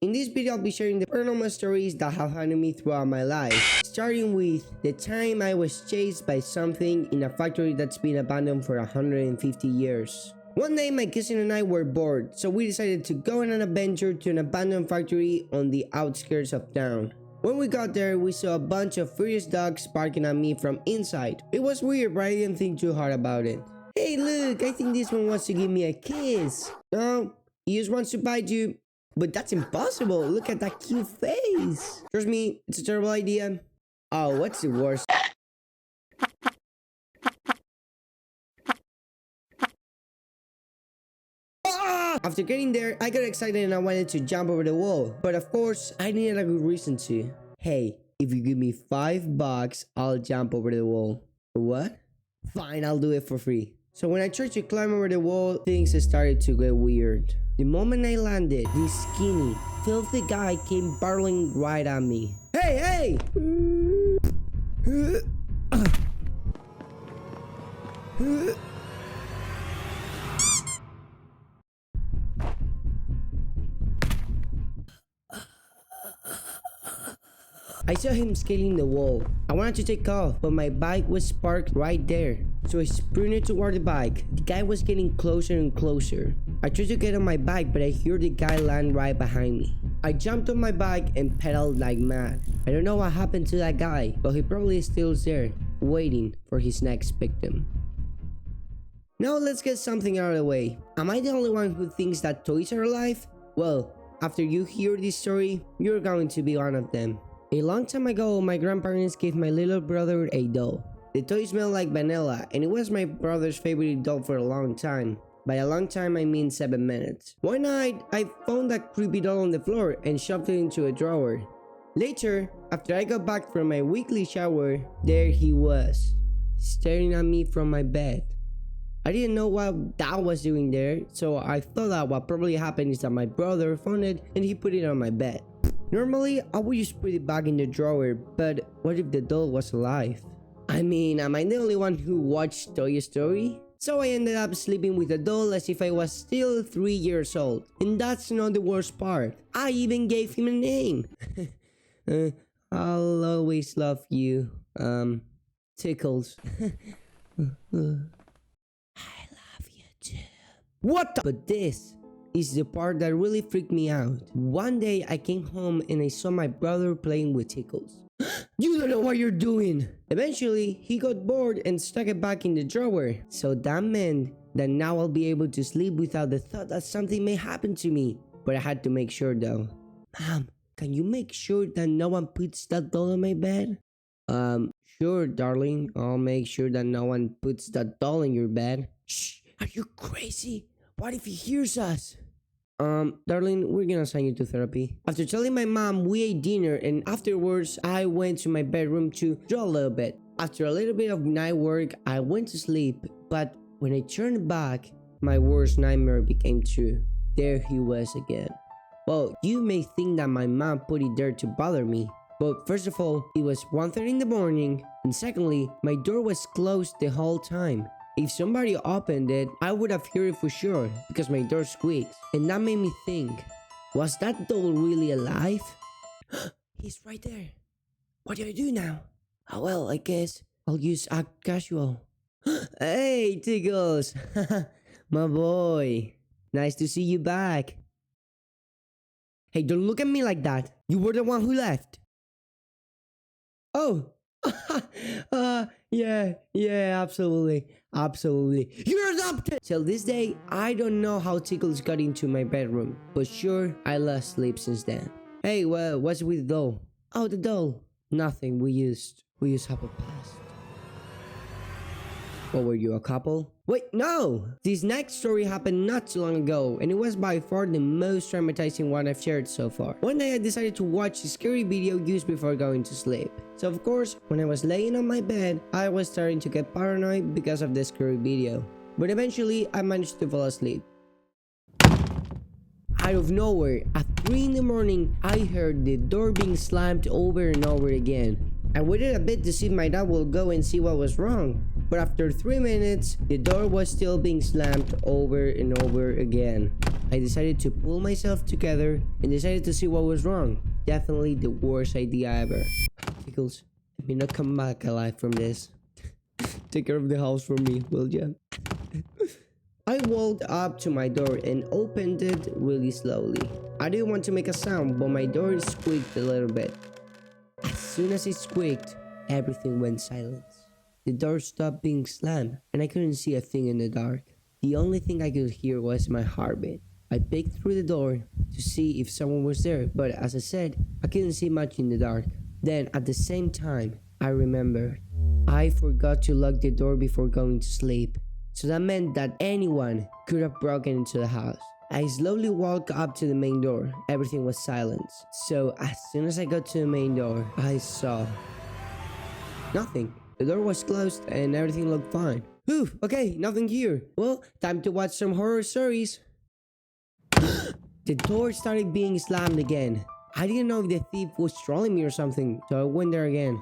In this video, I'll be sharing the paranormal stories that have haunted me throughout my life, starting with the time I was chased by something in a factory that's been abandoned for 150 years. One day, my cousin and I were bored, so we decided to go on an adventure to an abandoned factory on the outskirts of town. When we got there, we saw a bunch of furious dogs barking at me from inside. It was weird, but I didn't think too hard about it. Hey, look, I think this one wants to give me a kiss. No, he just wants to bite you. But that's impossible. Look at that cute face. Trust me, it's a terrible idea. Oh, what's the worst? After getting there, I got excited and I wanted to jump over the wall. But of course, I needed a good reason to. Hey, if you give me $5, I'll jump over the wall. What? Fine, I'll do it for free. So when I tried to climb over the wall, things started to get weird. The moment I landed, this skinny, filthy guy came barreling right at me. Hey, hey! I saw him scaling the wall. I wanted to take off, but my bike was parked right there. So I sprinted toward the bike. The guy was getting closer and closer. I tried to get on my bike, but I heard the guy land right behind me. I jumped on my bike and pedaled like mad. I don't know what happened to that guy, but he probably still is there, waiting for his next victim. Now let's get something out of the way. Am I the only one who thinks that toys are alive? Well, after you hear this story, you're going to be one of them. A long time ago, my grandparents gave my little brother a doll. The toy smelled like vanilla, and it was my brother's favorite doll for a long time. By a long time, I mean 7 minutes. One night, I found that creepy doll on the floor and shoved it into a drawer. Later, after I got back from my weekly shower, there he was, staring at me from my bed. I didn't know what that was doing there, so I thought that what probably happened is that my brother found it and he put it on my bed. Normally, I would just put it back in the drawer, but what if the doll was alive? I mean, am I the only one who watched Toy Story? So I ended up sleeping with the doll as if I was still 3 years old. And that's not the worst part. I even gave him a name. I'll always love you, Tickles. I love you too. What the? But this is the part that really freaked me out. One day I came home and I saw my brother playing with Tickles. You don't know what you're doing! Eventually, he got bored and stuck it back in the drawer. So that meant that now I'll be able to sleep without the thought that something may happen to me. But I had to make sure though. Mom, can you make sure that no one puts that doll on my bed? Sure, darling. I'll make sure that no one puts that doll in your bed. Shh! Are you crazy? What if he hears us? Darling, we're gonna assign you to therapy. After telling my mom, we ate dinner, and afterwards, I went to my bedroom to draw a little bit. After a little bit of night work, I went to sleep, but when I turned back, my worst nightmare became true. There he was again. Well, you may think that my mom put it there to bother me, but first of all, it was 1:30 in the morning, and secondly, my door was closed the whole time. If somebody opened it, I would have heard it for sure because my door squeaks. And that made me think, was that doll really alive? He's right there. What do I do now? Oh well, I guess I'll just act casual. Hey, Tickles! My boy. Nice to see you back. Hey, don't look at me like that. You were the one who left. Oh! Yeah, absolutely. You're adopted! Till this day, I don't know how Tickles got into my bedroom, but sure, I lost sleep since then. Hey, well, what's with the doll? Oh, the doll. Nothing, we used have a past. What, were you a couple? Wait, no! This next story happened not too long ago, and it was by far the most traumatizing one I've shared so far. One day I decided to watch a scary video just before going to sleep. So of course, when I was laying on my bed, I was starting to get paranoid because of the scary video. But eventually, I managed to fall asleep. Out of nowhere, at 3 in the morning, I heard the door being slammed over and over again. I waited a bit to see if my dad will go and see what was wrong. But after 3 minutes, the door was still being slammed over and over again. I decided to pull myself together and decided to see what was wrong. Definitely the worst idea ever. Tickles, let me not come back alive from this. Take care of the house for me, will ya? I walked up to my door and opened it really slowly. I didn't want to make a sound, but my door squeaked a little bit. As soon as it squeaked, everything went silent. The door stopped being slammed, and I couldn't see a thing in the dark. The only thing I could hear was my heartbeat. I peeked through the door to see if someone was there, but as I said, I couldn't see much in the dark. Then, at the same time, I remembered. I forgot to lock the door before going to sleep. So that meant that anyone could have broken into the house. I slowly walked up to the main door. Everything was silent. So as soon as I got to the main door, I saw nothing. The door was closed and everything looked fine. Whew, okay, nothing here. Well, time to watch some horror stories. The door started being slammed again. I didn't know if the thief was trolling me or something, so I went there again.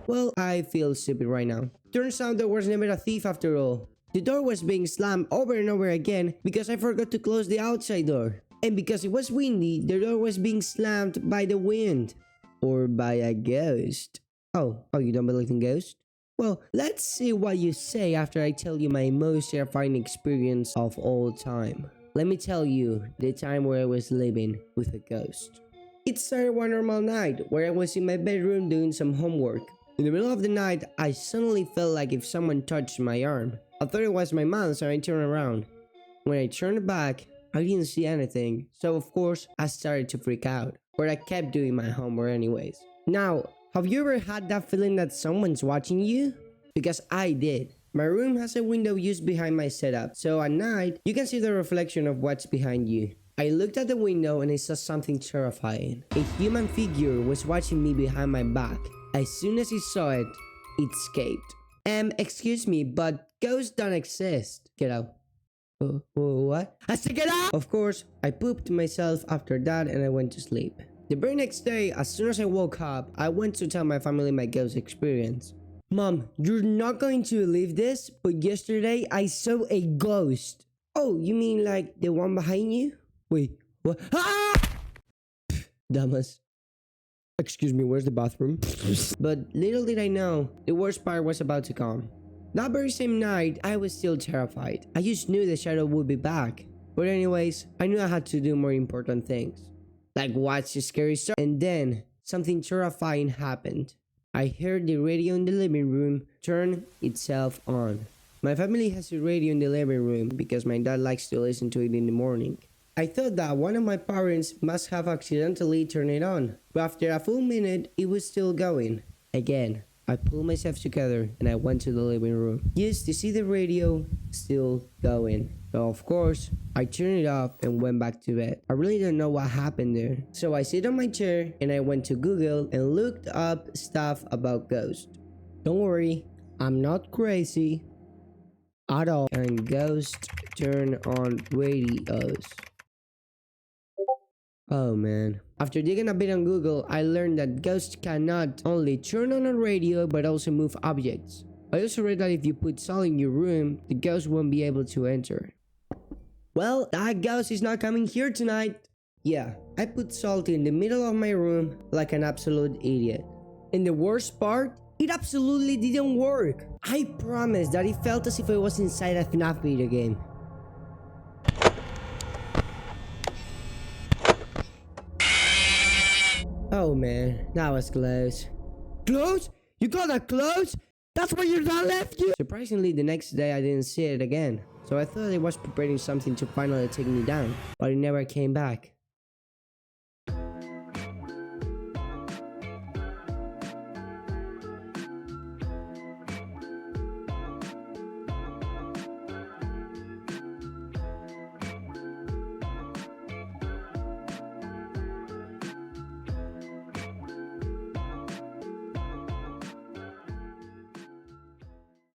Well, I feel stupid right now. Turns out there was never a thief after all. The door was being slammed over and over again because I forgot to close the outside door. And because it was windy, the door was being slammed by the wind. Or by a ghost. Oh, you don't believe in ghosts? Well, let's see what you say after I tell you my most terrifying experience of all time. Let me tell you the time where I was living with a ghost. It started one normal night where I was in my bedroom doing some homework. In the middle of the night, I suddenly felt like if someone touched my arm. I thought it was my mom, so I turned around. When I turned back, I didn't see anything, so of course, I started to freak out. But I kept doing my homework anyways. Now, have you ever had that feeling that someone's watching you? Because I did. My room has a window used behind my setup, so at night, you can see the reflection of what's behind you. I looked at the window and I saw something terrifying. A human figure was watching me behind my back. As soon as he saw it, it escaped. Excuse me, but ghosts don't exist. Get out. What? I said get out! Of course, I pooped myself after that and I went to sleep. The very next day, as soon as I woke up, I went to tell my family my ghost experience. Mom, you're not going to believe this, but yesterday I saw a ghost. Oh, you mean like the one behind you? Wait, what? Ah! Dumbass. Excuse me, where's the bathroom? But little did I know, the worst part was about to come. That very same night, I was still terrified. I just knew the shadow would be back. But anyways, I knew I had to do more important things. Like watch a scary story. And then, something terrifying happened. I heard the radio in the living room turn itself on. My family has a radio in the living room because my dad likes to listen to it in the morning. I thought that one of my parents must have accidentally turned it on, but after a full minute, it was still going. Again, I pulled myself together and I went to the living room, just to see the radio still going. So of course, I turned it off and went back to bed. I really don't know what happened there. So I sit on my chair and I went to Google and looked up stuff about ghosts. Don't worry, I'm not crazy at all. And ghosts turn on radios. Oh man. After digging a bit on Google, I learned that ghosts can not only turn on a radio but also move objects. I also read that if you put salt in your room, the ghost won't be able to enter. Well, that ghost is not coming here tonight. Yeah, I put salt in the middle of my room like an absolute idiot. And the worst part? It absolutely didn't work. I promise that it felt as if I was inside a FNAF video game. Oh man, that was close. Close? You got that close? That's where your dad left you? Surprisingly, the next day I didn't see it again. So I thought it was preparing something to finally take me down. But it never came back.